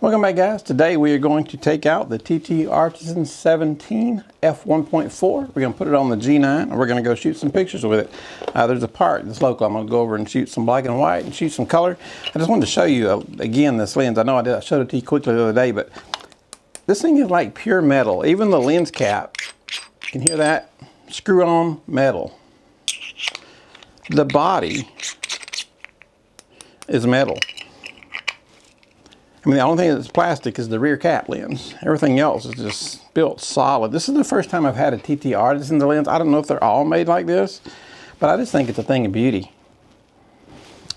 Welcome back, guys. Today we are going to take out the TTArtisan 17mm f1.4. We're going to put it on the G9 and we're going to go shoot some pictures with it. There's a park that's local. I'm going to go over and shoot some black and white and shoot some color. I just wanted to show you again this lens. I know I showed it to you quickly the other day, but this thing is like pure metal. Even the lens cap, you can hear that? Screw on metal. The body is metal. I mean, the only thing that's plastic is the rear cap lens. Everything else is just built solid. This is the first time I've had a TTArtisan lens. I don't know if they're all made like this, but I just think it's a thing of beauty.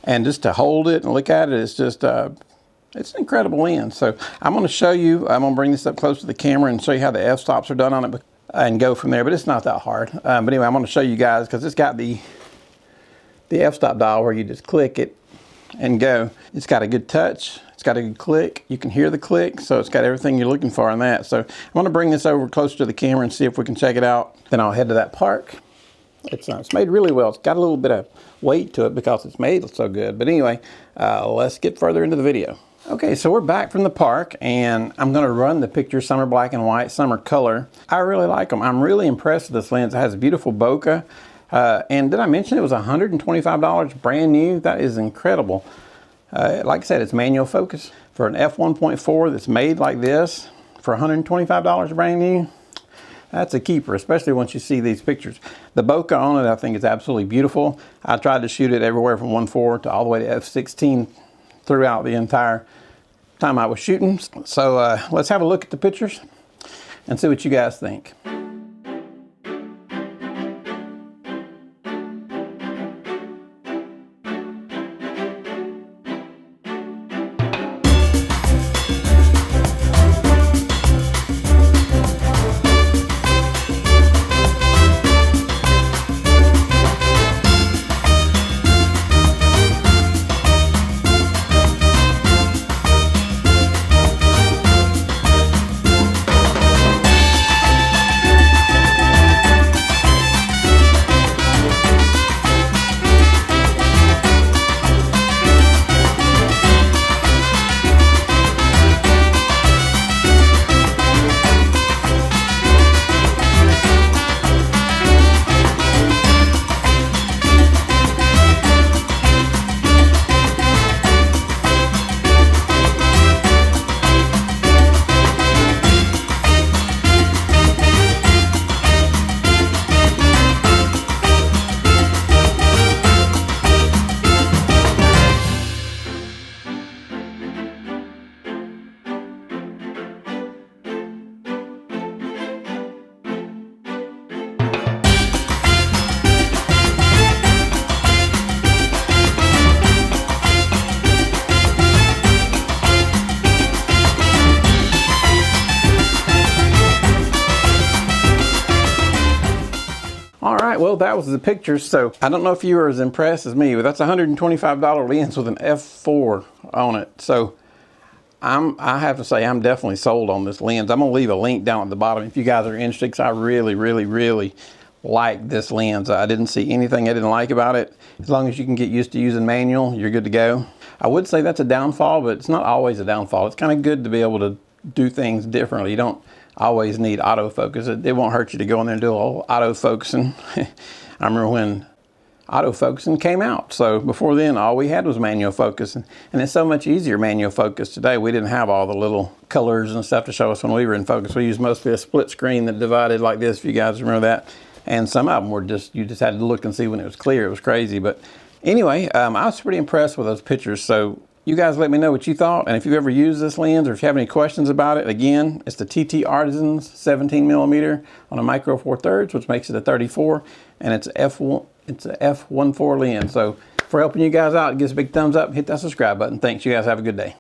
And just to hold it and look at it, it's just, it's an incredible lens. So I'm going to show you, I'm going to bring this up close to the camera and show you how the f-stops are done on it and go from there. But it's not that hard. But anyway, I'm going to show you guys because it's got the f-stop dial where you just click it and go. It's got a good touch. It's got a good click. You can hear the click, so it's got everything you're looking for on that. So I want to bring this over close to the camera and see if we can check it out. Then I'll head to that park. It's made really well. It's got a little bit of weight to it because it's made so good. But anyway, let's get further into the video. Okay, so we're back from the park and I'm going to run the pictures. Some are black and white, some are color. I really like them. I'm really impressed with this lens. It has a beautiful bokeh. And did I mention it was $125 brand new? That is incredible. Like I said, it's manual focus. For an f1.4 that's made like this for $125 brand new, that's a keeper, especially once you see these pictures. The bokeh on it, I think, is absolutely beautiful. I tried to shoot it everywhere from 1.4 to all the way to f16 throughout the entire time I was shooting. So let's have a look at the pictures and see what you guys think. Well, that was the pictures. So I don't know if you were as impressed as me, but that's a $125 lens with an f4 on it. So I have to say I'm definitely sold on this lens. I'm gonna leave a link down at the bottom if you guys are interested, because I really like this lens. I didn't see anything I didn't like about it. As long as you can get used to using manual, you're good to go. I would say that's a downfall, but it's not always a downfall. It's kind of good to be able to do things differently. You don't always need autofocus. It won't hurt you to go in there and do a little autofocusing. I remember when autofocusing came out. So before then, all we had was manual focus. And it's so much easier manual focus today. We didn't have all the little colors and stuff to show us when we were in focus. We used mostly a split screen that divided like this, if you guys remember that. And some of them were just, you just had to look and see when it was clear. It was crazy. But anyway, I was pretty impressed with those pictures. So you guys let me know what you thought, and if you've ever used this lens or if you have any questions about it, again, it's the TTArtisan 17mm on a micro four thirds, which makes it a 34, and it's a f1.4 lens. So for helping you guys out, give us a big thumbs up, hit that subscribe button. Thanks, you guys have a good day.